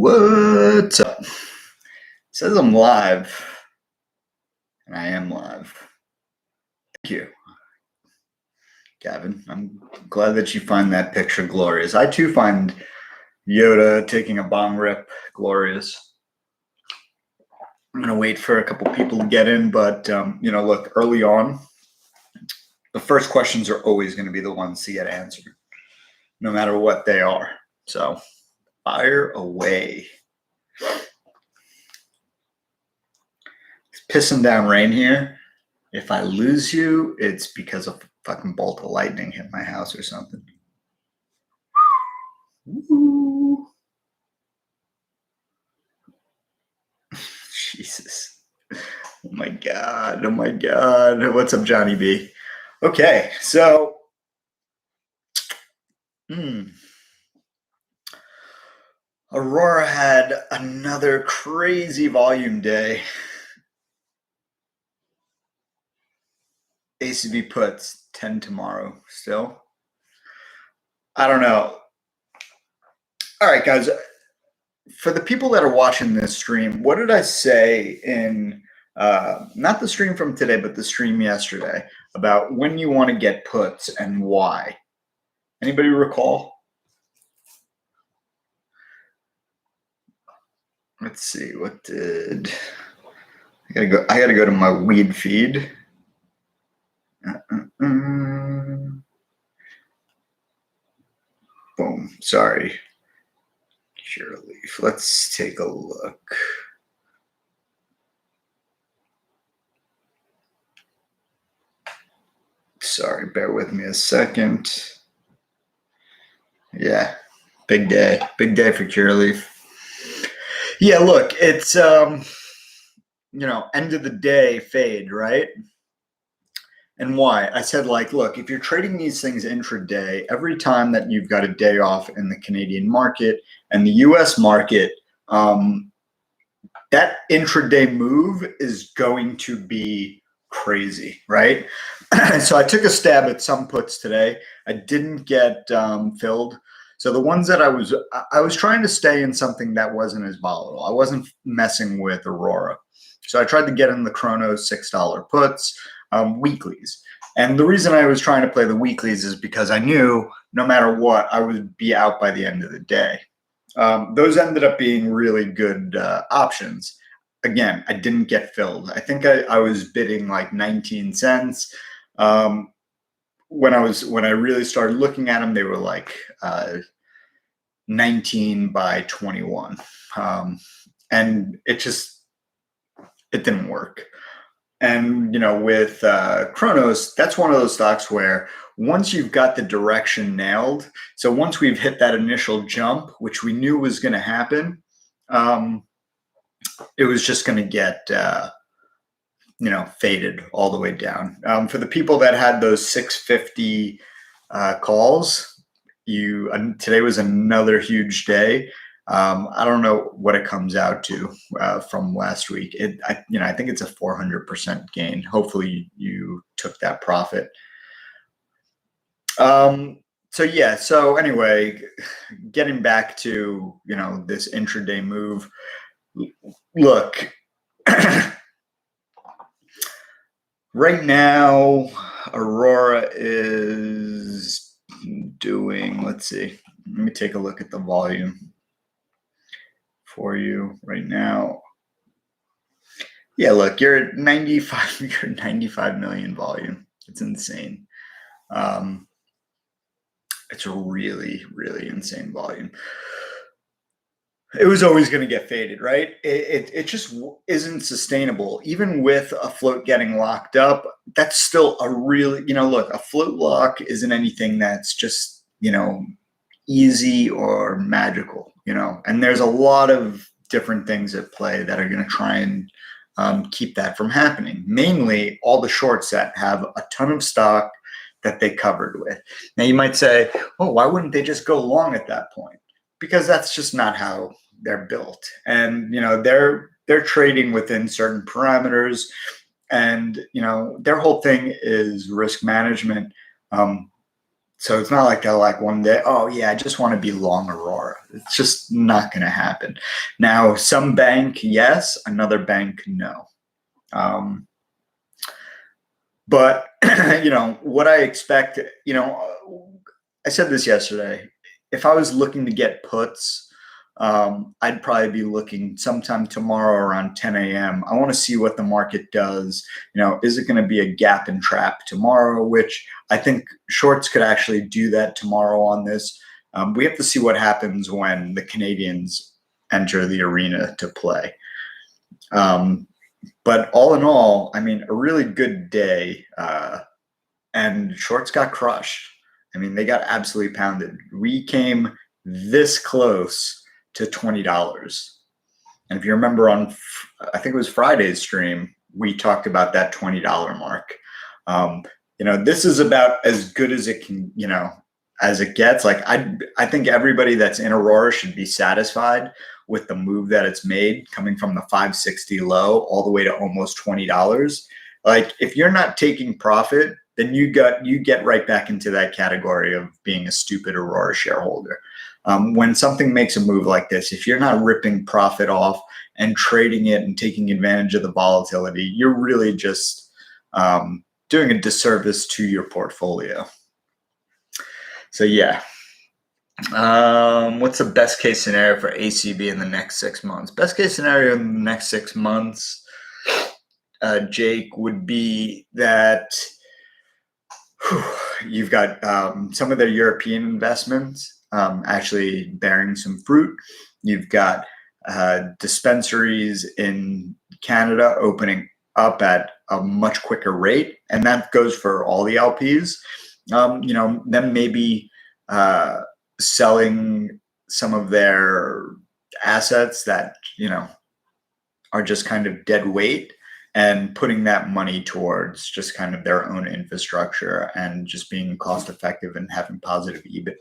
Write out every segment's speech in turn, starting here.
What's up? It says I'm live, and I am live. Thank you, Gavin. I'm glad that you find that picture glorious. I too find Yoda taking a bong rip glorious. I'm gonna wait for a couple people to get in, but look, early on, the first questions are always going to be the ones to get answered, no matter what they are. So fire away. It's pissing down rain here. If I lose you, it's because a fucking bolt of lightning hit my house or something. Ooh. Jesus. Oh my God. Oh my God. What's up, Johnny B? Okay, so Aurora had another crazy volume day. ACB puts 10 tomorrow still. I don't know. All right, guys. For the people that are watching this stream, what did I say in not the stream from today, but the stream yesterday about when you want to get puts and why? Anybody recall? Let's see. What did I gotta go? I gotta go to my weed feed. Boom. Sorry. Curaleaf. Let's take a look. Sorry, bear with me a second. Yeah, big day. Big day for Curaleaf. Yeah, look, it's end of the day fade, right? And why? I said, look, if you're trading these things intraday, every time that you've got a day off in the Canadian market and the US market, that intraday move is going to be crazy, right? So I took a stab at some puts today. I didn't get filled. So the ones that I was trying to stay in something that wasn't as volatile. I wasn't messing with Aurora. So I tried to get in the Chronos $6 puts, weeklies. And the reason I was trying to play the weeklies is because I knew no matter what, I would be out by the end of the day. Those ended up being really good options. Again, I didn't get filled. I think I was bidding like 19 cents. When I really started looking at them, they were like 19 by 21. And it didn't work. And, with Chronos, that's one of those stocks where once you've got the direction nailed, so once we've hit that initial jump, which we knew was going to happen, it was just going to get, faded all the way down. For the people that had those 650 calls, today was another huge day. I don't know what it comes out to from last week. I think it's a 400% gain. Hopefully you took that profit. So anyway, getting back to, this intraday move, look, right now, Aurora is doing, let's see, let me take a look at the volume for you right now. Yeah, look, you're at 95 million volume. It's insane. It's a really, really insane volume. It was always going to get faded, right? It just isn't sustainable. Even with a float getting locked up, that's still a really, look, a float lock isn't anything that's just, easy or magical, and there's a lot of different things at play that are going to try and keep that from happening. Mainly, all the shorts that have a ton of stock that they covered with. Now, you might say, oh, why wouldn't they just go long at that point? Because that's just not how they're built. And, they're trading within certain parameters. And, their whole thing is risk management. So it's not like they'll like one day, oh yeah, I just want to be long Aurora. It's just not going to happen. Now, some bank, yes, another bank, no. But what I expect, I said this yesterday. If I was looking to get puts, I'd probably be looking sometime tomorrow around 10 a.m. I want to see what the market does. Is it going to be a gap and trap tomorrow, which I think shorts could actually do that tomorrow on this. We have to see what happens when the Canadians enter the arena to play. But all in all, I mean, a really good day. And shorts got crushed. I mean, they got absolutely pounded. We came this close to $20. And if you remember on, I think it was Friday's stream, we talked about that $20 mark. This is about as good as it can, as it gets. Like I think everybody that's in Aurora should be satisfied with the move that it's made, coming from the 560 low all the way to almost $20. Like if you're not taking profit, then you get right back into that category of being a stupid Aurora shareholder. When something makes a move like this, if you're not ripping profit off and trading it and taking advantage of the volatility, you're really just doing a disservice to your portfolio. So yeah. What's the best case scenario for ACB in the next 6 months? Best case scenario in the next 6 months, Jake, would be that you've got some of their European investments actually bearing some fruit. You've got dispensaries in Canada opening up at a much quicker rate, and that goes for all the LPs. Them maybe selling some of their assets that are just kind of dead weight, and putting that money towards just kind of their own infrastructure and just being cost effective and having positive EBITDA.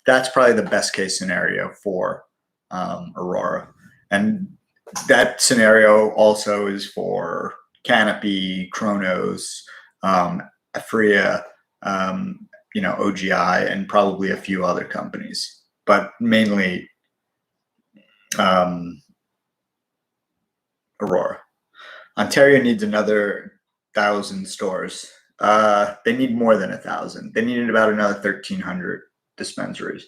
That's probably the best case scenario for Aurora. And that scenario also is for Canopy, Kronos, Afria, OGI, and probably a few other companies, but mainly Aurora. Ontario needs another 1,000 stores. They need more than 1,000. They needed about another 1,300 dispensaries.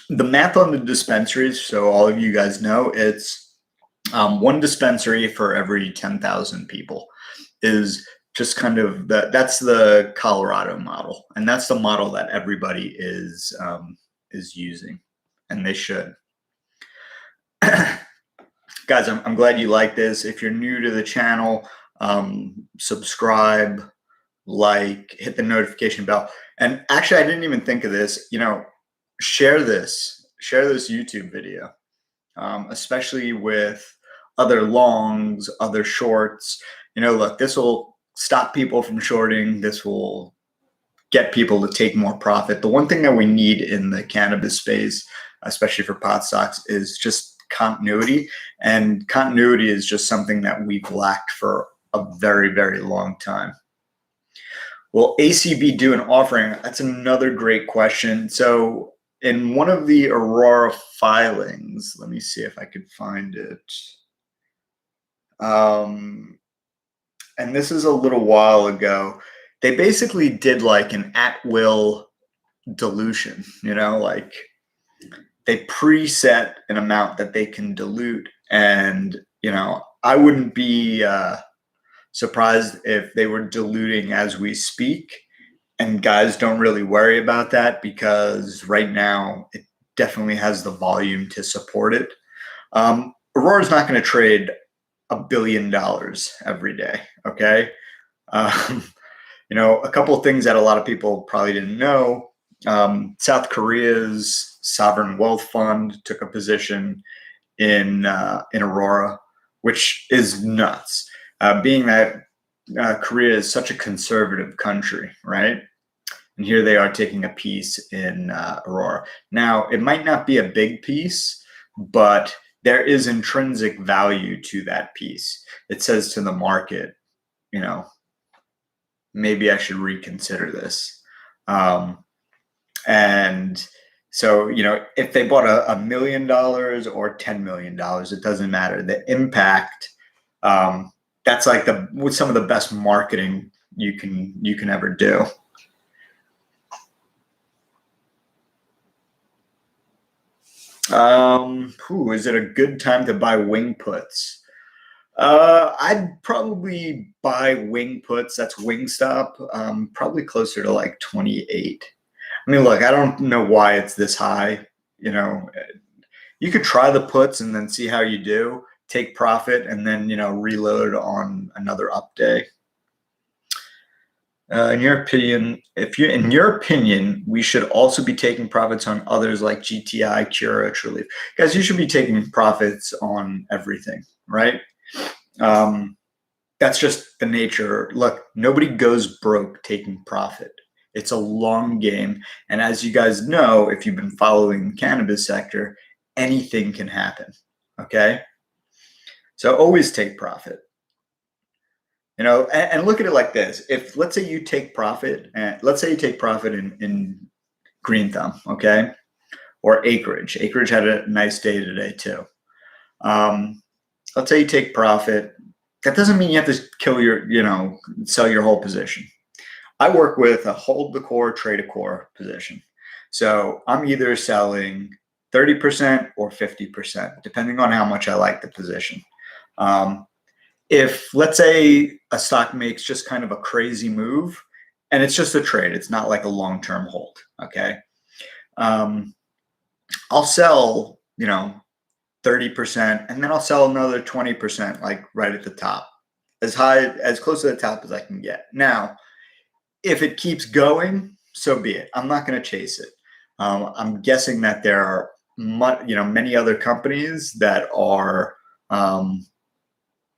The math on the dispensaries, so all of you guys know, it's one dispensary for every 10,000 people is just kind of that's the Colorado model, and that's the model that everybody is using, and they should. Guys, I'm glad you like this. If you're new to the channel, subscribe, like, hit the notification bell. And actually, I didn't even think of this. Share this YouTube video, especially with other longs, other shorts. Look, this will stop people from shorting. This will get people to take more profit. The one thing that we need in the cannabis space, especially for pot stocks, is just continuity, and continuity is just something that we've lacked for a very, very long time. Will ACB do an offering? That's another great question. So in one of the Aurora filings, let me see if I could find it. And this is a little while ago. They basically did like an at-will dilution, like they preset an amount that they can dilute. And, I wouldn't be surprised if they were diluting as we speak. And guys, don't really worry about that, because right now it definitely has the volume to support it. Aurora's not going to trade $1 billion every day. Okay. A couple of things that a lot of people probably didn't know. South Korea's sovereign wealth fund took a position in Aurora, which is nuts. Being that Korea is such a conservative country, right? And here they are taking a piece in Aurora. Now, it might not be a big piece, but there is intrinsic value to that piece. It says to the market, maybe I should reconsider this. And so, if they bought $1 million or $10 million, it doesn't matter. The impact, that's like some of the best marketing you can ever do. Is it a good time to buy wing puts? I'd probably buy wing puts. That's Wingstop. Probably closer to like 28. I mean, look, I don't know why it's this high. You could try the puts and then see how you do. Take profit and then reload on another up day. In your opinion, we should also be taking profits on others like GTII, CURA, TRUL. Guys, you should be taking profits on everything, right? That's just the nature. Look, nobody goes broke taking profit. It's a long game. And as you guys know, if you've been following the cannabis sector, anything can happen, okay? So always take profit. And look at it like this. If let's say you take profit, and let's say you take profit in Green Thumb, okay? Or Acreage. Acreage had a nice day today too. Let's say you take profit. That doesn't mean you have to kill sell your whole position. I work with a hold the core, trade a core position. So I'm either selling 30% or 50%, depending on how much I like the position. If let's say a stock makes just kind of a crazy move and it's just a trade, it's not like a long-term hold, okay? I'll sell, 30% and then I'll sell another 20% like right at the top, as close to the top as I can get. Now, if it keeps going, so be it. I'm not going to chase it. I'm guessing that there are many other companies that are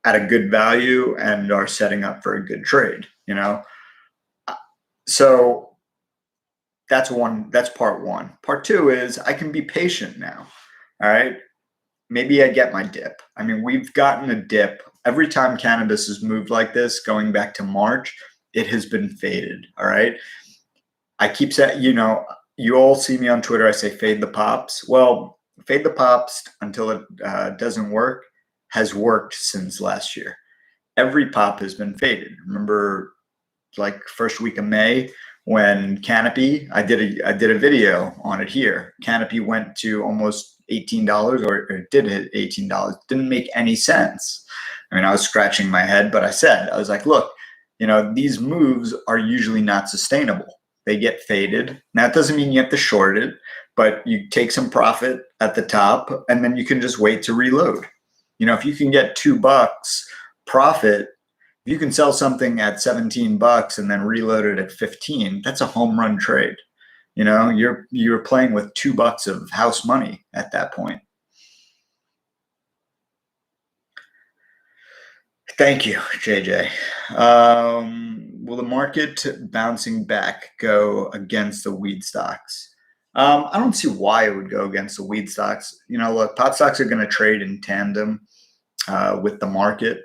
at a good value and are setting up for a good trade, So that's part one. Part two is I can be patient now. All right. Maybe I get my dip. I mean, we've gotten a dip every time cannabis has moved like this, going back to March, it has been faded. All right. I keep saying, you all see me on Twitter. I say, fade the pops. Well, fade the pops until it doesn't work has worked since last year. Every pop has been faded. Remember, like first week of May when Canopy, I did a video on it here. Canopy went to almost $18 or it did hit $18. Didn't make any sense. I mean, I was scratching my head, but I was like, look, these moves are usually not sustainable. They get faded. Now, it doesn't mean you have to short it, but you take some profit at the top and then you can just wait to reload. If you can get $2 profit, if you can sell something at $17 and then reload it at 15, that's a home run trade. You're playing with $2 of house money at that point. Thank you, JJ. Will the market bouncing back go against the weed stocks? I don't see why it would go against the weed stocks. Look, pot stocks are going to trade in tandem with the market.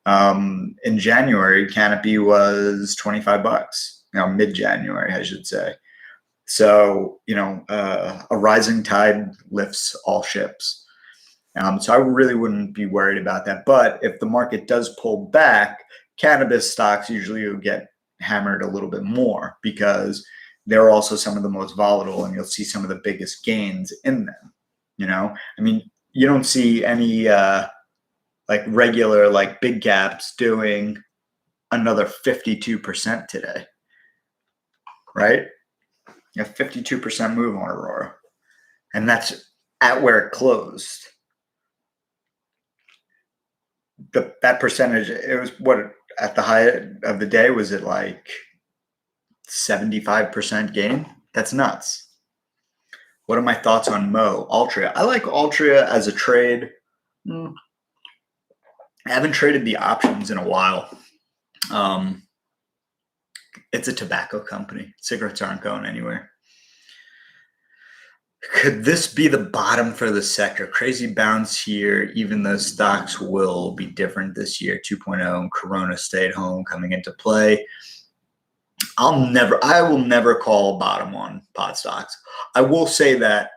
In January, Canopy was $25, mid-January, I should say. So, a rising tide lifts all ships. So I really wouldn't be worried about that. But if the market does pull back, cannabis stocks usually will get hammered a little bit more because they're also some of the most volatile and you'll see some of the biggest gains in them. I mean, you don't see any regular big caps doing another 52% today, right? A 52% move on Aurora. And that's at where it closed. That percentage, it was at the high of the day, was it like 75% gain? That's nuts. What are my thoughts on Altria? I like Altria as a trade. I haven't traded the options in a while. It's a tobacco company. Cigarettes aren't going anywhere. Could this be the bottom for the sector? Crazy bounce here, even though stocks will be different this year. 2.0 and Corona stay at home coming into play. I will never call a bottom on pot stocks. I will say that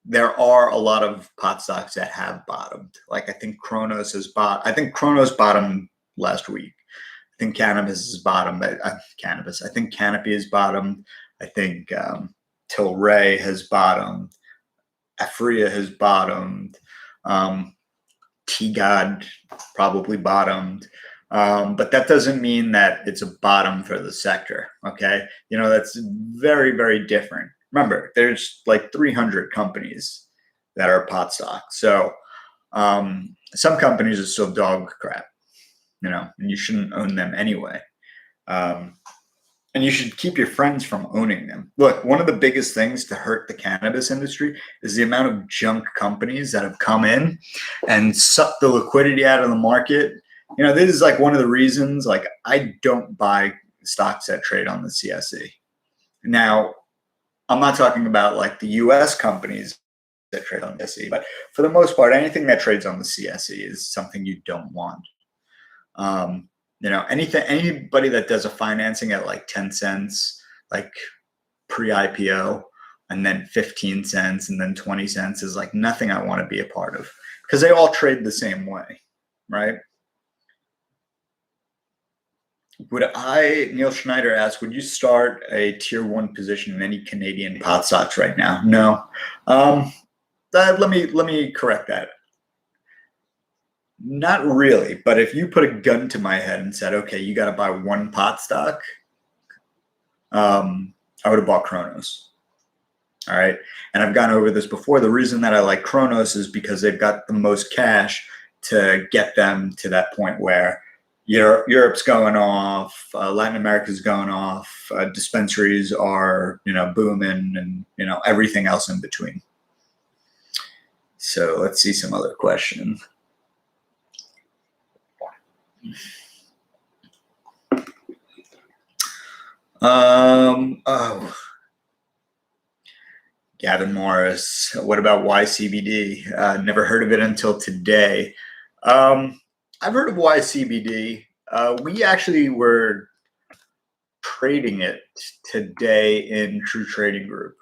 there are a lot of pot stocks that have bottomed. Like I think Kronos bottomed last week. I think cannabis is bottomed. I think Canopy is bottomed. I think Tilray has bottomed. Afria has bottomed. T-God probably bottomed. But that doesn't mean that it's a bottom for the sector. Okay. That's very, very different. Remember, there's like 300 companies that are pot stocks. So some companies are still dog crap, and you shouldn't own them anyway. And you should keep your friends from owning them. Look, one of the biggest things to hurt the cannabis industry is the amount of junk companies that have come in and sucked the liquidity out of the market. This is like one of the reasons, like, I don't buy stocks that trade on the CSE. Now, I'm not talking about like the US companies that trade on the CSE, but for the most part, anything that trades on the CSE is something you don't want. Anybody that does a financing at like 10 cents, like pre-IPO, and then 15 cents and then 20 cents is like nothing I want to be a part of, because they all trade the same way, right? Neil Schneider asked, would you start a tier 1 position in any Canadian pot stocks right now? No. Let me correct that. Not really, but if you put a gun to my head and said, okay, you got to buy one pot stock, I would have bought Kronos. All right. And I've gone over this before. The reason that I like Kronos is because they've got the most cash to get them to that point where Europe's going off, Latin America's going off, dispensaries are, booming, and, everything else in between. So let's see some other questions. Gavin Morris, what about YCBD? Never heard of it until today. I've heard of YCBD. We actually were trading it today in True Trading Group.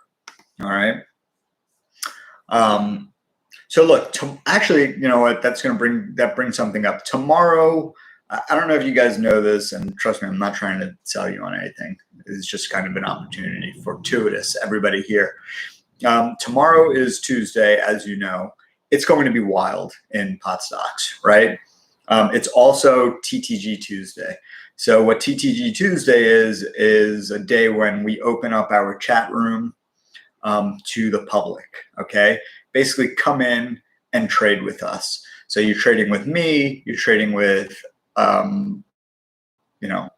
All right. So look, actually, you know what? That brings something up. Tomorrow, I don't know if you guys know this, and trust me, I'm not trying to sell you on anything. It's just kind of an opportunity, fortuitous, everybody here. Tomorrow is Tuesday, as you know. It's going to be wild in pot stocks, right? It's also TTG Tuesday. So what TTG Tuesday is a day when we open up our chat room to the public, okay? Basically come in and trade with us. So you're trading with me, you're trading with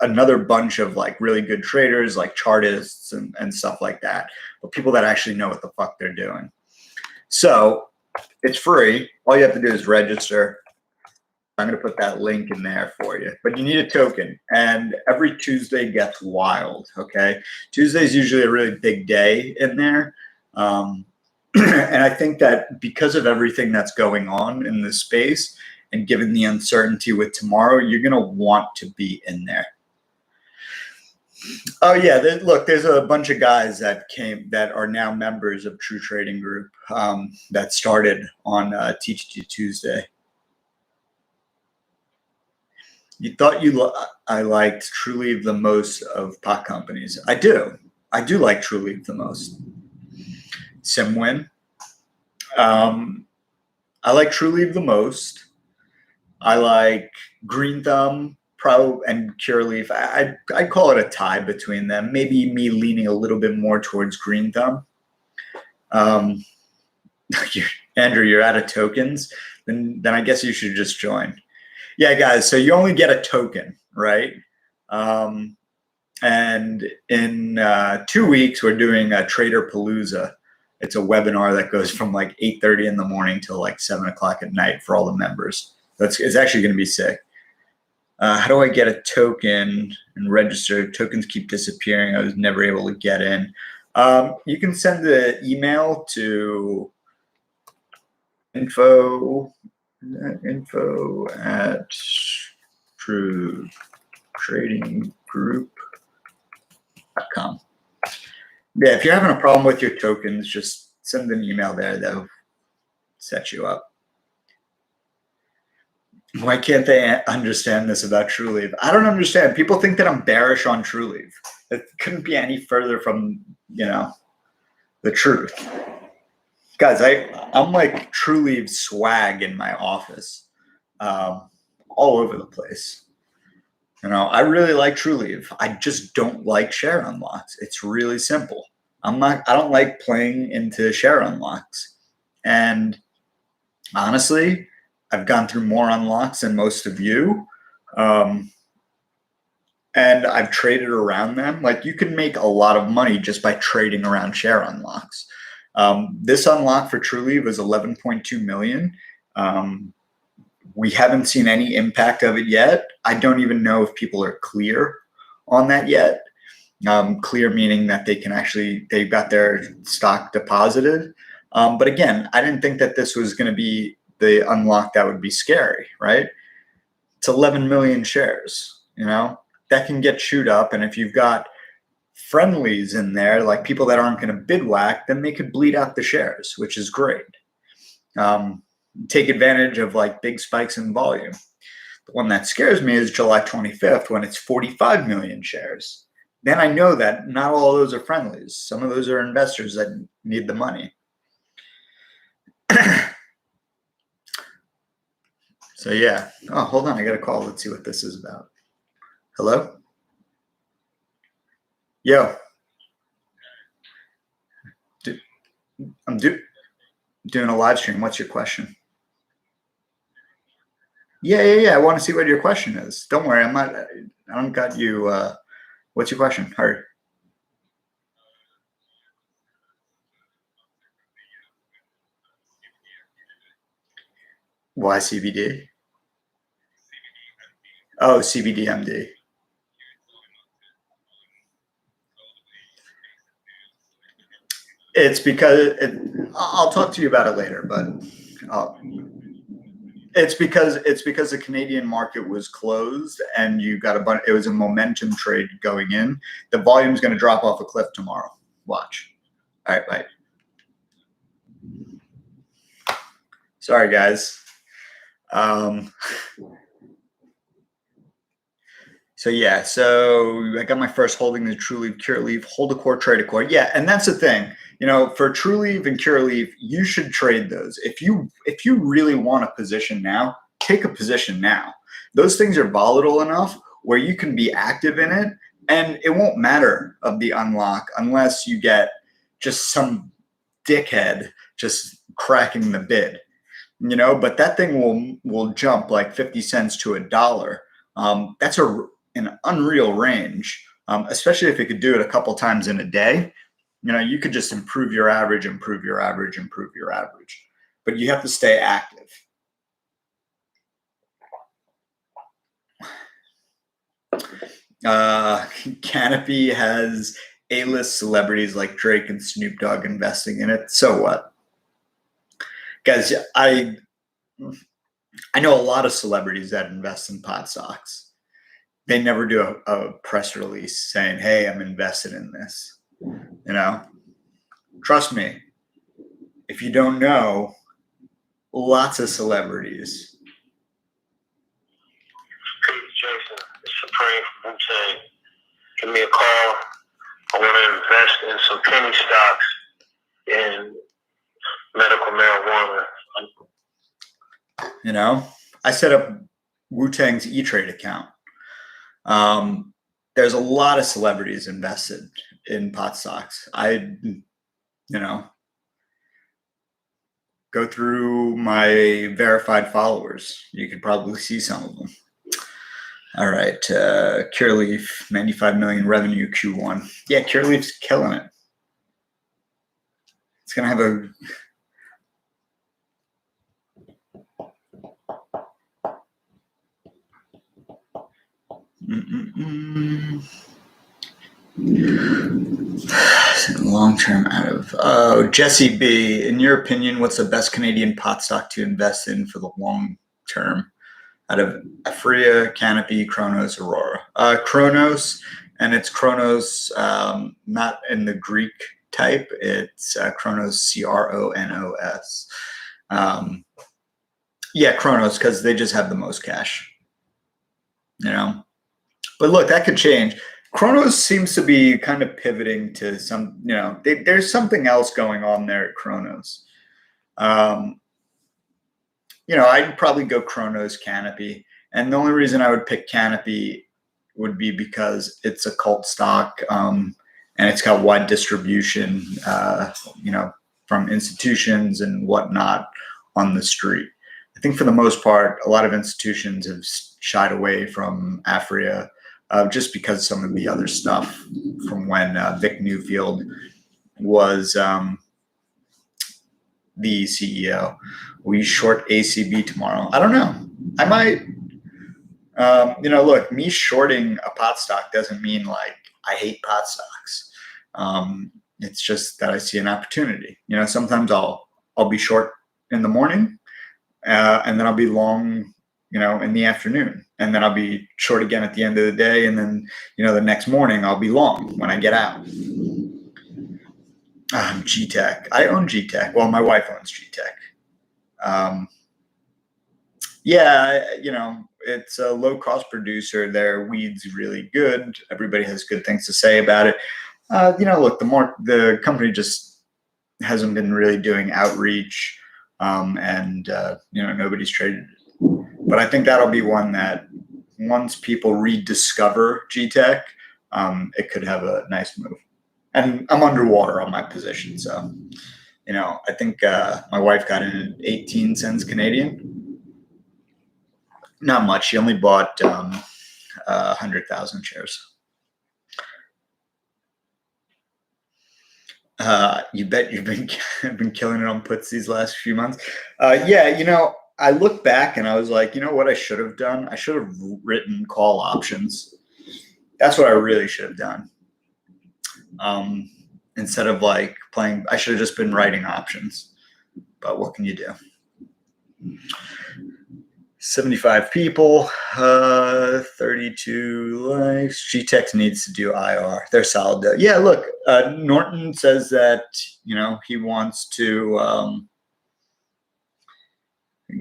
another bunch of like really good traders, like chartists and stuff like that, but people that actually know what the fuck they're doing. So it's free. All you have to do is register. I'm going to put that link in there for you, but you need a token, and every Tuesday gets wild. Okay. Tuesday is usually a really big day in there. And I think that because of everything that's going on in this space, and given the uncertainty with tomorrow, you're going to want to be in there. Oh yeah, look, there's a bunch of guys that are now members of True Trading Group that started on TTG Tuesday. You thought I liked TrueLeave the most of pot companies. I do like TrueLeave the most. Simwin. I like TrueLeave the most. I like Green Thumb, and Cureleaf. I'd call it a tie between them. Maybe me leaning a little bit more towards Green Thumb. Andrew, you're out of tokens. Then I guess you should just join. Yeah, guys. So you only get a token, right? And in 2 weeks, we're doing a Trader Palooza. It's a webinar that goes from like 8:30 in the morning till like 7 o'clock at night for all the members. It's actually going to be sick. How do I get a token and register? Tokens keep disappearing. I was never able to get in. You can send the email to info at truetradinggroup.com. com. Yeah, if you're having a problem with your tokens, just send an email there. They'll set you up. Why can't they understand this about TrueLeave? I don't understand. People think that I'm bearish on TrueLeave. It couldn't be any further from, the truth. Guys, I'm like TrueLeave swag in my office, all over the place. I really like TrueLeave. I just don't like share unlocks. It's really simple. I don't like playing into share unlocks. And honestly, I've gone through more unlocks than most of you. And I've traded around them. Like, you can make a lot of money just by trading around share unlocks. This unlock for TrueLeave was 11.2 million. We haven't seen any impact of it yet. I don't even know if people are clear on that yet. Clear meaning that they got their stock deposited. But again, I didn't think that this was going to be the unlock that would be scary, right? It's 11 million shares, that can get chewed up. And if you've got friendlies in there, like people that aren't going to bid whack, then they could bleed out the shares, which is great. Take advantage of like big spikes in volume. The one that scares me is July 25th when it's 45 million shares. Then I know that not all of those are friendlies. Some of those are investors that need the money. So yeah. Oh, hold on. I got a call. Let's see what this is about. Hello? Yo. I'm doing a live stream. What's your question? Yeah. I want to see what your question is. Don't worry. I don't got you. What's your question? Hurry. Why CBD? Oh, CBDMD. It's because I'll talk to you about it later, but it's because the Canadian market was closed and you got it was a momentum trade going in. The volume is going to drop off a cliff tomorrow. Watch. All right, bye. Sorry, guys. So yeah, so I got my first holding the TrueLeave, CuraLeave, hold a core, trade a core. Yeah, and that's the thing. For TrueLeave and CuraLeave, you should trade those. If you really want a position now, take a position now. Those things are volatile enough where you can be active in it, and it won't matter of the unlock unless you get just some dickhead just cracking the bid. But that thing will jump like 50 cents to $1. That's an unreal range, especially if you could do it a couple times in a day. You could just improve your average, but you have to stay active. Canopy has A-list celebrities like Drake and Snoop Dogg investing in it. So what? Guys, I know a lot of celebrities that invest in pot stocks. They never do a press release saying, hey, I'm invested in this. Trust me, if you don't know, lots of celebrities. Jason, it's Supreme from Wu-Tang. Give me a call. I want to invest in some penny stocks in medical marijuana. I set up Wu-Tang's E-Trade account. There's a lot of celebrities invested in pot stocks. Go through my verified followers. You could probably see some of them. All right, CuraLeaf, 95 million revenue Q1. Yeah, CuraLeaf's killing it. It's gonna have a long term out of Jesse B. In your opinion, what's the best Canadian pot stock to invest in for the long term? Out of Aphria, Canopy, Kronos, Aurora. Kronos and it's Chronos, not in the Greek type. It's Chronos, CRONOS. Yeah, Chronos, because they just have the most cash, But look, that could change. Chronos seems to be kind of pivoting to some, there's something else going on there at Chronos. I'd probably go Chronos Canopy. And the only reason I would pick Canopy would be because it's a cult stock, and it's got wide distribution, from institutions and whatnot on the street. I think for the most part, a lot of institutions have shied away from Afria, just because some of the other stuff from when Vic Newfield was the CEO. Will you short ACB tomorrow? I don't know. I might. Look, me shorting a pot stock doesn't mean like I hate pot stocks. It's just that I see an opportunity. Sometimes I'll be short in the morning, and then I'll be long, in the afternoon, and then I'll be short again at the end of the day, and then the next morning I'll be long when I get out. GTEC. I own GTEC. Well, my wife owns GTEC. It's a low-cost producer. Their weed's really good. Everybody has good things to say about it. Look, the company just hasn't been really doing outreach, and nobody's traded it. But I think that'll be one that once people rediscover GTEC, it could have a nice move. And I'm underwater on my position, so I think my wife got in at 18 cents Canadian. Not much. She only bought 100,000 shares. You bet you've been killing it on puts these last few months. I look back and I was like, what I should have done? I should have written call options. That's what I really should have done. Instead of like playing, I should have just been writing options. But what can you do? 75 people, 32 likes. GTEC needs to do IR. They're solid. Yeah, look, Norton says that, he wants to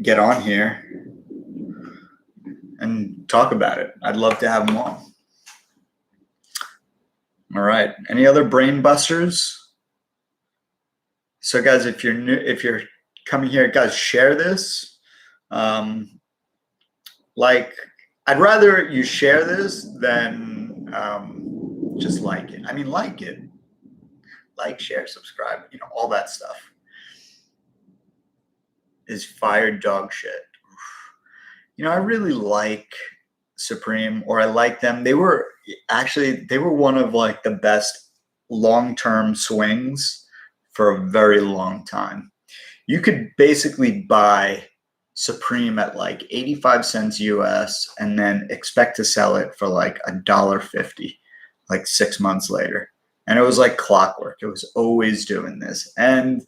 get on here and talk about it. I'd love to have him on. All right. Any other brain busters? So guys, if you're coming here, guys, share this. I'd rather you share this than just like it. I mean, like it. Like, share, subscribe, all that stuff. Is fire dog shit. I really like Supreme, or I like them. They were one of like the best long-term swings for a very long time. You could basically buy Supreme at like 85 cents US and then expect to sell it for like $1.50 like 6 months later. And it was like clockwork. It was always doing this. And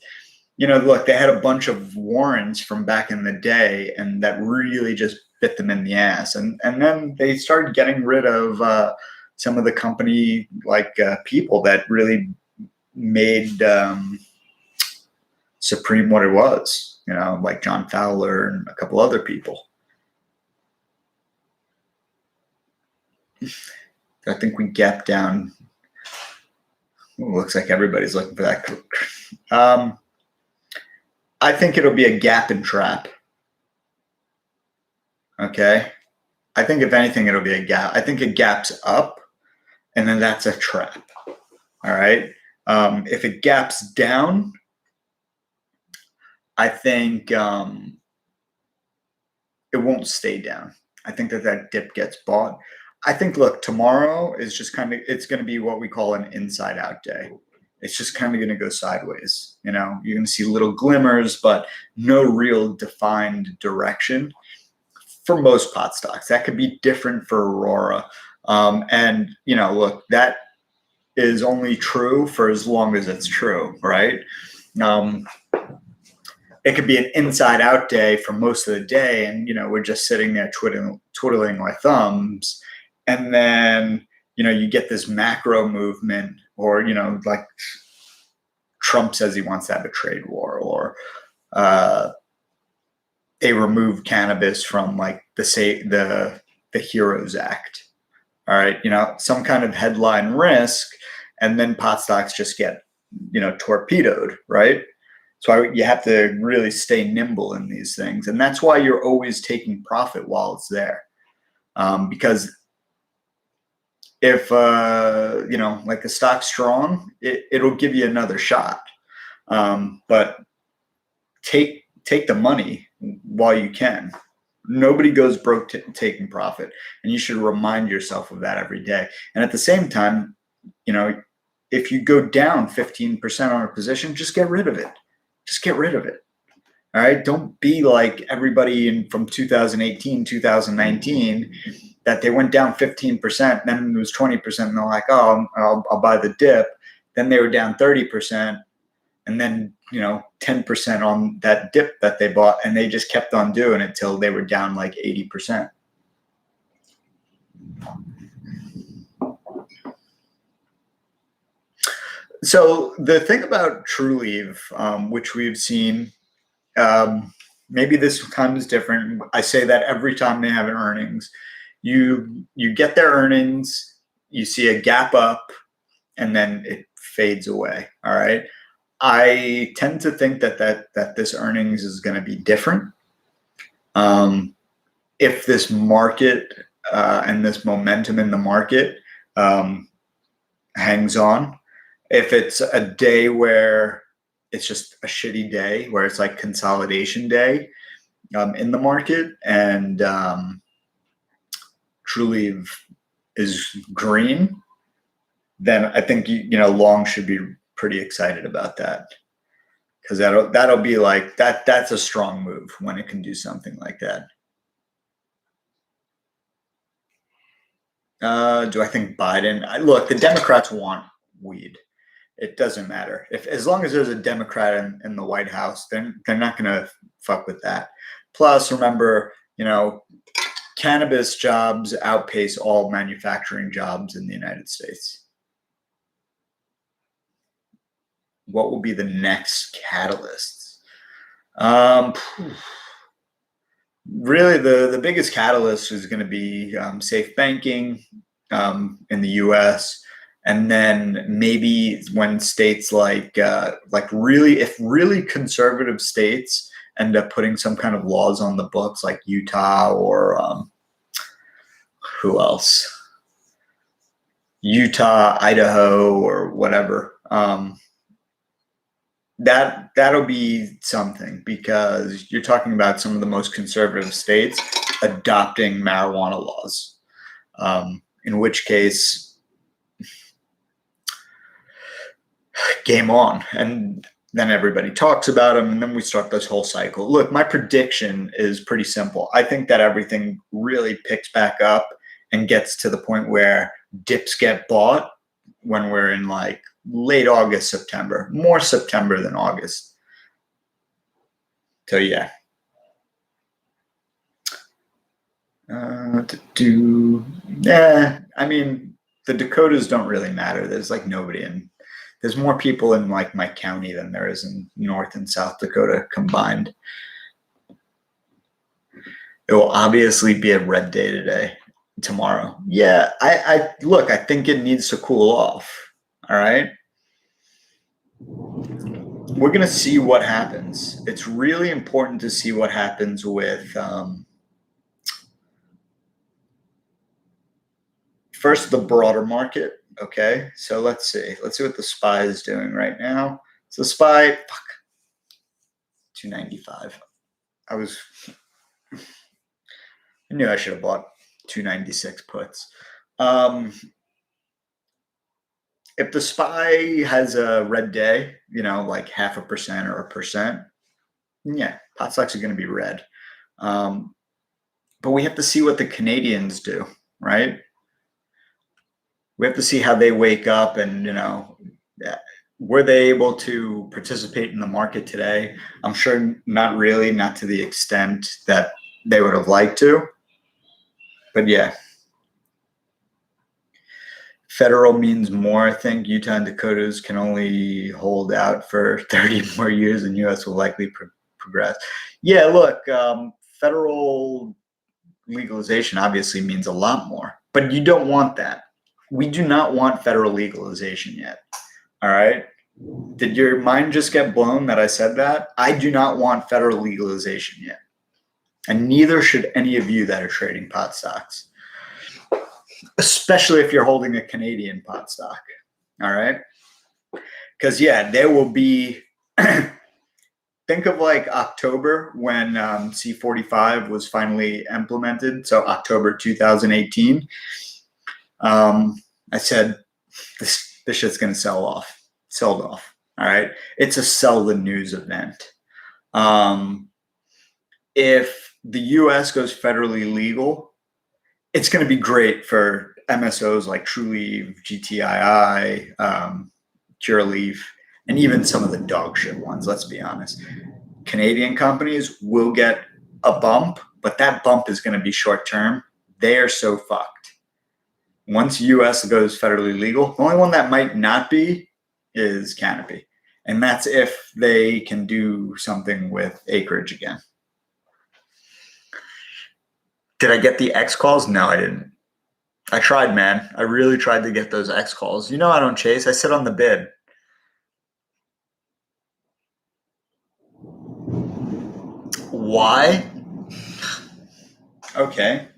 look, they had a bunch of warrants from back in the day, and that really just bit them in the ass. And then they started getting rid of some of the company people that really made Supreme what it was, like John Fowler and a couple other people. I think we gapped down. Ooh, looks like everybody's looking for that. I think it'll be a gap and trap. Okay. I think if anything, it'll be a gap. I think it gaps up, and then that's a trap. All right. If it gaps down, I think it won't stay down. I think that dip gets bought. I think, look, tomorrow is just it's going to be what we call an inside out day. It's just kind of going to go sideways. You're going to see little glimmers, but no real defined direction for most pot stocks. That could be different for Aurora. And, look, that is only true for as long as it's true, right? It could be an inside out day for most of the day. And, we're just sitting there twiddling our thumbs. And then, you get this macro movement, or, like Trump says he wants to have a trade war, or they remove cannabis from like the Heroes Act. All right, some kind of headline risk, and then pot stocks just get, torpedoed, right? So you have to really stay nimble in these things, and that's why you're always taking profit while it's there, because if like the stock's strong, it'll give you another shot, but take the money while you can. Nobody goes broke taking profit, and you should remind yourself of that every day. And at the same time, if you go down 15% on a position, just get rid of it. Just get rid of it. All right. Don't be like everybody from 2018, 2019, that they went down 15%, then it was 20%, and they're like, oh, I'll buy the dip. Then they were down 30%, and then 10% on that dip that they bought, and they just kept on doing it till they were down like 80%. So the thing about TruLeave, which we've seen, maybe this time is different. I say that every time they have an earnings, you get their earnings, you see a gap up, and then it fades away. All right. I tend to think that this earnings is going to be different. If this market and this momentum in the market hangs on, if it's a day where it's just a shitty day, where it's like consolidation day in the market, and TruLeave is green, then I think long should be pretty excited about that, because that'll be like that's a strong move when it can do something like that. Do I think Biden? Look, the Democrats want weed. It doesn't matter. As long as there's a Democrat in the White House, they're not going to fuck with that. Plus, remember, cannabis jobs outpace all manufacturing jobs in the United States. What will be the next catalysts? Really, the biggest catalyst is going to be safe banking in the U.S., and then maybe when states like really conservative states end up putting some kind of laws on the books, like Utah or who else? Utah, Idaho, or whatever. That'll be something, because you're talking about some of the most conservative states adopting marijuana laws, in which case, game on. And then everybody talks about them, and then we start this whole cycle. Look, my prediction is pretty simple. I think that everything really picks back up and gets to the point where dips get bought when we're in like late August, September, more September than August. So yeah. I mean, the Dakotas don't really matter. There's like nobody there's more people in like my county than there is in North and South Dakota combined. It will obviously be a red day tomorrow. Yeah, I think it needs to cool off. All right. We're going to see what happens. It's really important to see what happens with first the broader market. Okay, so let's see what the SPY is doing right now. So the SPY, 295. I knew I should have bought 296 puts. If the SPY has a red day, like 0.5% or 1%, yeah, pot stocks are going to be red. But we have to see what the Canadians do, right? We have to see how they wake up, and were they able to participate in the market today? I'm sure not really, not to the extent that they would have liked to. But yeah. Federal means more. I think Utah and Dakotas can only hold out for 30 more years, and U.S. will likely progress. Yeah, look, federal legalization obviously means a lot more, but you don't want that. We do not want federal legalization yet. All right. Did your mind just get blown that I said that? I do not want federal legalization yet. And neither should any of you that are trading pot stocks, especially if you're holding a Canadian pot stock. All right. Because, yeah, there will be, think of like October when C45 was finally implemented. So October 2018. I said, this shit's going to sell off. All right. It's a sell the news event. If the US goes federally legal, it's going to be great for MSOs like TruLeave, GTII, CuraLeaf, and even some of the dog shit ones, let's be honest. Canadian companies will get a bump, but that bump is going to be short term. They are so fucked. Once US goes federally legal, the only one that might not be is Canopy. And that's if they can do something with acreage again. Did I get the X calls? No, I didn't. I tried, man. I really tried to get those X calls. You know I don't chase. I sit on the bid. Why? Okay.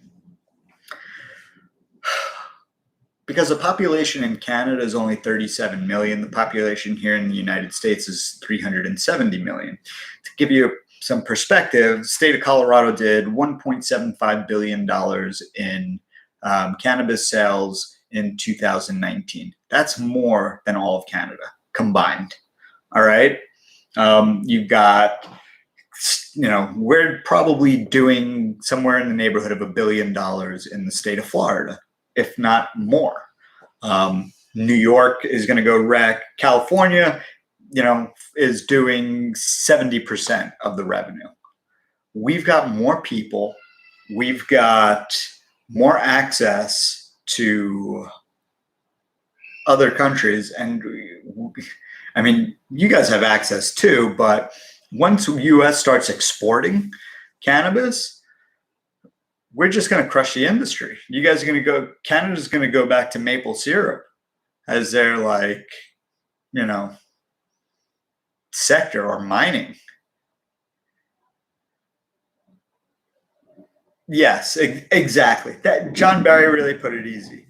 Because the population in Canada is only 37 million. The population here in the United States is 370 million. To give you some perspective, the state of Colorado did $1.75 billion in cannabis sales in 2019. That's more than all of Canada combined. All right. You've got, we're probably doing somewhere in the neighborhood of $1 billion in the state of Florida, if not more. New York is going to go wreck. California, is doing 70% of the revenue. We've got more people. We've got more access to other countries. And I mean, you guys have access too, but once the US starts exporting cannabis, we're just going to crush the industry. You guys are going to go, Canada's going to go back to maple syrup as their sector, or mining. Yes, exactly. That John Barry really put it easy.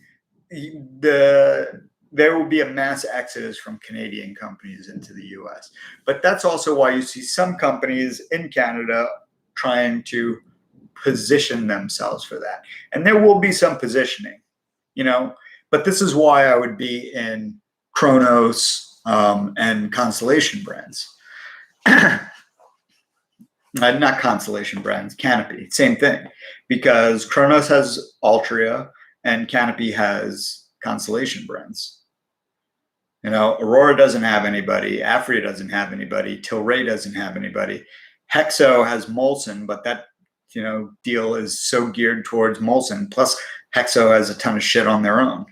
There will be a mass exodus from Canadian companies into the US. But that's also why you see some companies in Canada trying to position themselves for that. And there will be some positioning, but this is why I would be in Chronos and Constellation Brands. Not Constellation Brands, Canopy, same thing. Because Chronos has Altria and Canopy has Constellation Brands. Aurora doesn't have anybody. Afria doesn't have anybody. Tilray doesn't have anybody. Hexo has Molson, but that deal is so geared towards Molson. Plus, Hexo has a ton of shit on their own.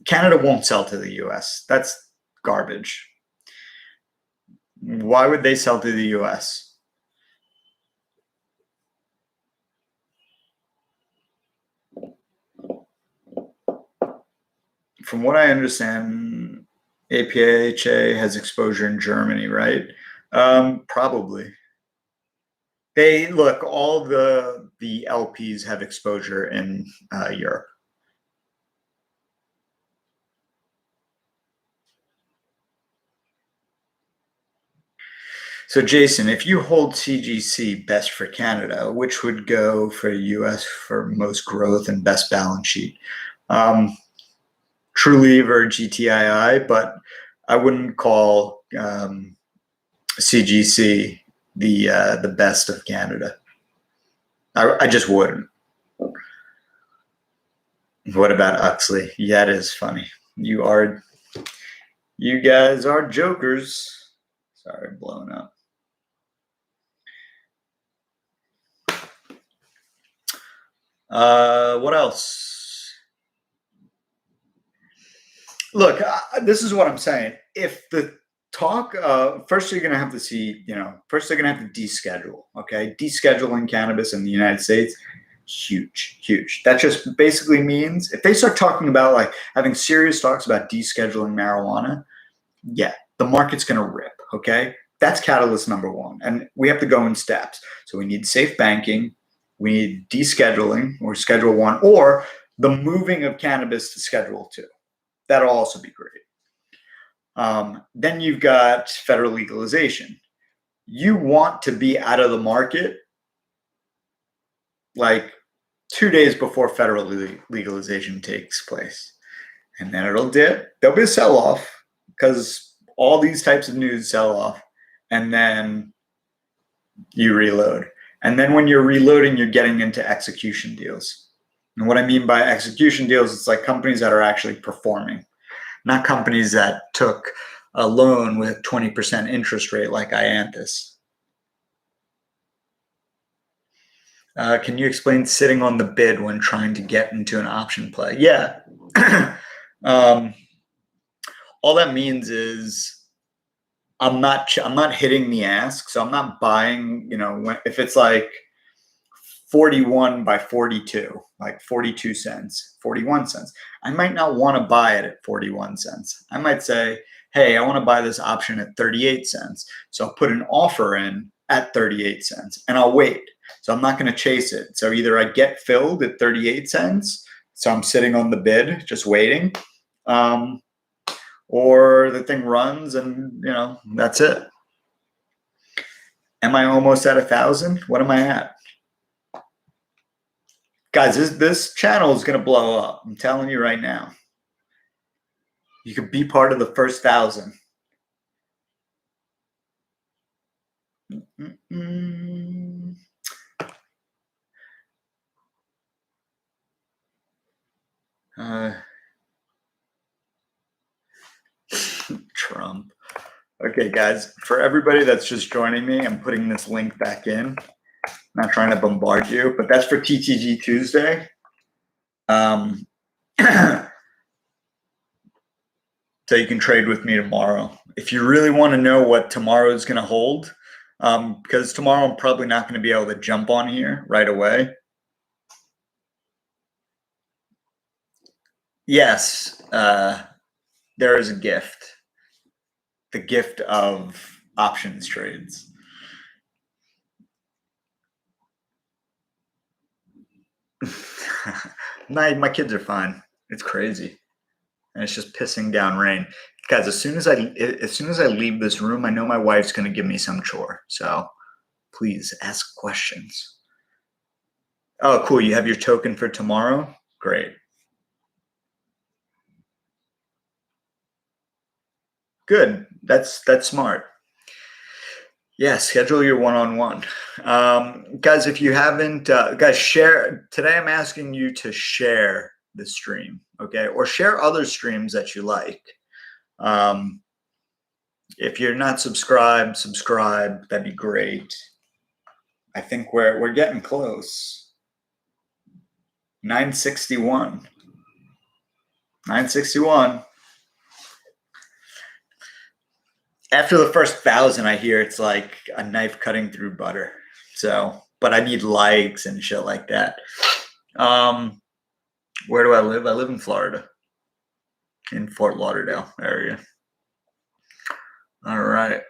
Canada won't sell to the US. That's garbage. Why would they sell to the US? From what I understand, APHA has exposure in Germany, right? Probably. All the LPs have exposure in Europe. So Jason, if you hold CGC best for Canada, which would go for US for most growth and best balance sheet? TruLeave or GTII, but I wouldn't call CGC the best of Canada. I just wouldn't. What about Uxley? Yeah, it is funny. You guys are jokers. Sorry, I'm blowing up. What else? Look, this is what I'm saying. If the talk, first you're going to have to see, first they're going to have to deschedule. Okay, descheduling cannabis in the United States, huge, huge. That just basically means if they start talking about like having serious talks about descheduling marijuana, yeah, the market's going to rip. Okay, that's catalyst number one, and we have to go in steps. So we need safe banking, we need descheduling or Schedule 1, or the moving of cannabis to Schedule 2. That'll also be great. Then you've got federal legalization. You want to be out of the market like 2 days before federal legalization takes place. And then it'll dip. There'll be a sell-off because all these types of news sell off. And then you reload. And then when you're reloading, you're getting into execution deals. And what I mean by execution deals, it's like companies that are actually performing, not companies that took a loan with 20% interest rate like Ianthus. Can you explain sitting on the bid when trying to get into an option play? Yeah. All that means is I'm not hitting the ask, so I'm not buying. If it's like 41 by 42, like 42 cents, 41 cents, I might not want to buy it at 41 cents. I might say, hey, I want to buy this option at 38 cents. So I'll put an offer in at 38 cents and I'll wait. So I'm not going to chase it. So either I get filled at 38 cents, so I'm sitting on the bid, just waiting, or the thing runs and, that's it. Am I almost at 1,000? What am I at? Guys, this channel is going to blow up. I'm telling you right now. You could be part of the first 1,000. Trump. Okay, guys, for everybody that's just joining me, I'm putting this link back in. I'm not trying to bombard you, but that's for TTG Tuesday. So you can trade with me tomorrow. If you really want to know what tomorrow is going to hold, because tomorrow I'm probably not going to be able to jump on here right away. Yes, there is a gift. The gift of options trades. My kids are fine. It's crazy. And it's just pissing down rain. Guys, as soon as I leave this room, I know my wife's going to give me some chore. So please ask questions. Oh, cool. You have your token for tomorrow? Great. Good. That's smart. Yeah, schedule your one-on-one. Guys, if you haven't, guys, share. Today I'm asking you to share the stream, okay? Or share other streams that you like. If you're not subscribed, subscribe. That'd be great. I think we're getting close. 961. 961. After the first 1,000, I hear it's like a knife cutting through butter. So, but I need likes and shit like that. Where do I live? I live in Florida, in Fort Lauderdale area. All right.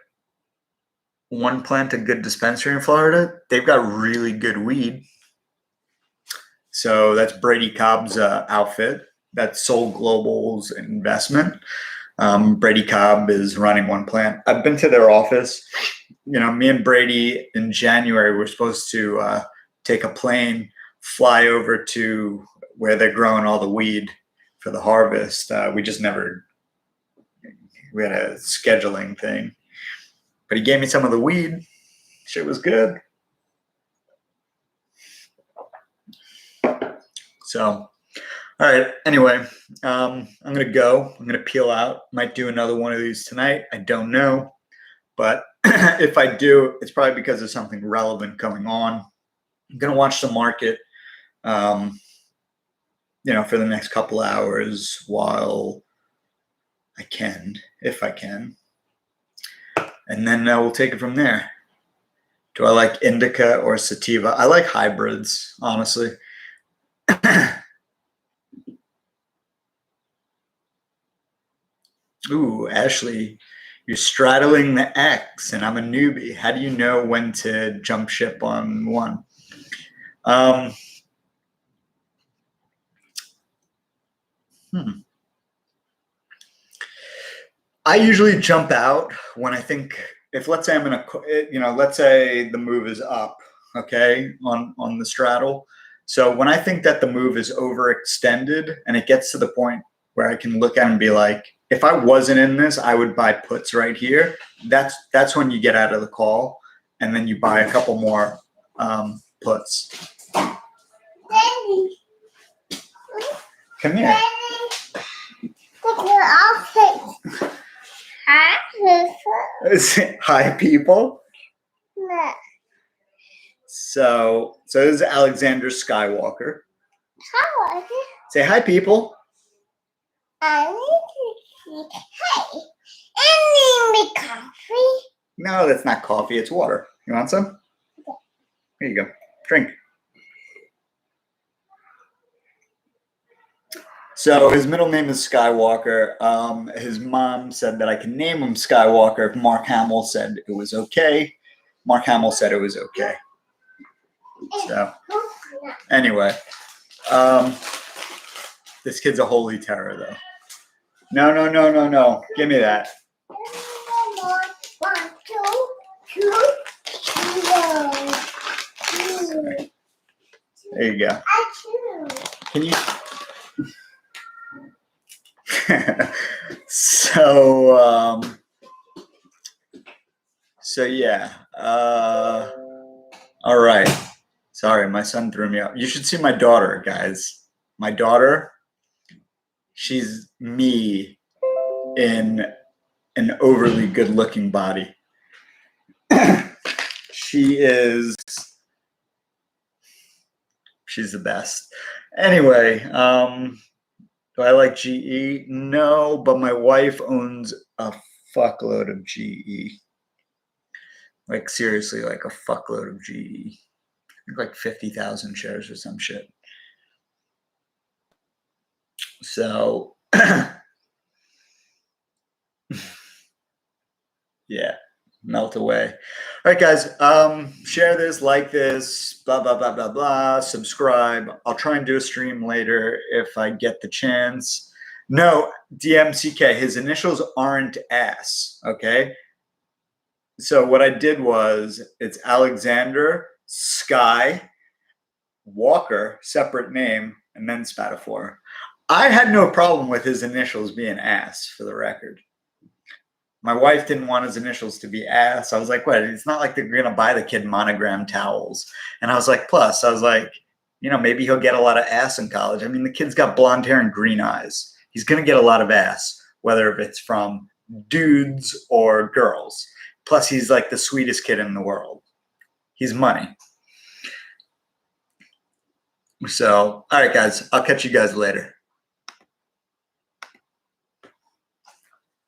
One Plant, a good dispensary in Florida. They've got really good weed. So that's Brady Cobb's outfit. That's Soul Global's investment. Brady Cobb is running One Plant. I've been to their office. Me and Brady in January were supposed to take a plane, fly over to where they're growing all the weed for the harvest. We just never, we had a scheduling thing. But he gave me some of the weed. Shit was good. So, all right. Anyway, I'm going to go. I'm going to peel out. Might do another one of these tonight. I don't know. But if I do, it's probably because of something relevant going on. I'm going to watch the market, for the next couple hours while I can, if I can. And then we'll take it from there. Do I like indica or sativa? I like hybrids, honestly. Ooh, Ashley, you're straddling the X, and I'm a newbie. How do you know when to jump ship on one? I usually jump out when I think, if let's say I'm in a, let's say the move is up, okay, on the straddle. So when I think that the move is overextended and it gets to the point where I can look at it and be like, if I wasn't in this, I would buy puts right here. That's when you get out of the call, and then you buy a couple more puts. Daddy. Come here. Hi, people. No. So this is Alexander Skywalker. How was it? Say hi, people. I need to see. Hey, I need me coffee. No, that's not coffee. It's water. You want some? Here you go. Drink. So his middle name is Skywalker. His mom said that I can name him Skywalker if Mark Hamill said it was okay. Mark Hamill said it was okay. So anyway, this kid's a holy terror, though. No. Give me that. 1, 2, 3. There you go. I choose. Can you? So yeah. All right. Sorry, my son threw me up. You should see my daughter, guys. My daughter, she's me in an overly good-looking body. She's the best. Anyway, do I like GE? No, but my wife owns a fuckload of GE. Like, seriously, like a fuckload of GE. Like 50,000 shares or some shit. So, yeah, melt away. All right, guys, share this, like this, blah, blah, blah, blah, blah, subscribe. I'll try and do a stream later if I get the chance. No, DMCK, his initials aren't ass, okay? So what I did was, it's Alexander Sky Walker, separate name, and then Spatafora. I had no problem with his initials being ass, for the record. My wife didn't want his initials to be ass. I was like, what? It's not like they're going to buy the kid monogram towels. And I was like, plus, I was like, maybe he'll get a lot of ass in college. I mean, the kid's got blonde hair and green eyes. He's going to get a lot of ass, whether it's from dudes or girls. Plus, he's like the sweetest kid in the world. He's money. So, all right, guys, I'll catch you guys later.